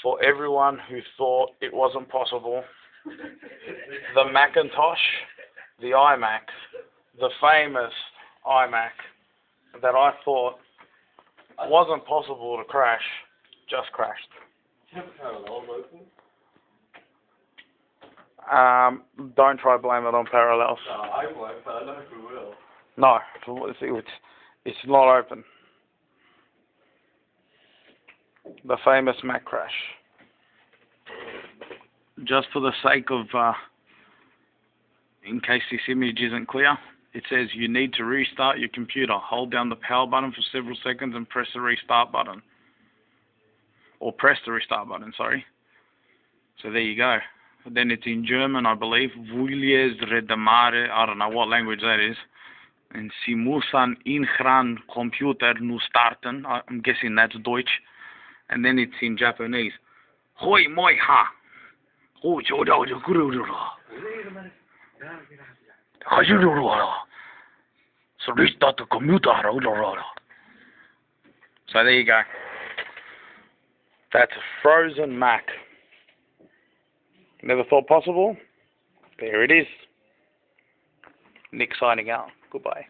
For everyone who thought it wasn't possible, the Macintosh, the iMac, the famous iMac that I thought wasn't possible to crash, just crashed. Don't try blame it on parallels. No, I won't, but I know who will. No, it's not open. The famous Mac crash. Just for the sake of, in case this image isn't clear, it says you need to restart your computer. Hold down the power button for several seconds and press the restart button. Or press the restart button, sorry. So there you go. Then it's in German, I believe. Vulies redemare, I don't know what language that is. And Sie müssen Ihren Computer nu starten. I'm guessing that's Deutsch. And then it's in Japanese. Hoi moi ha. So restart the computer. So there you go. That's a frozen Mac. Never thought possible? There it is. Nick signing out. Goodbye.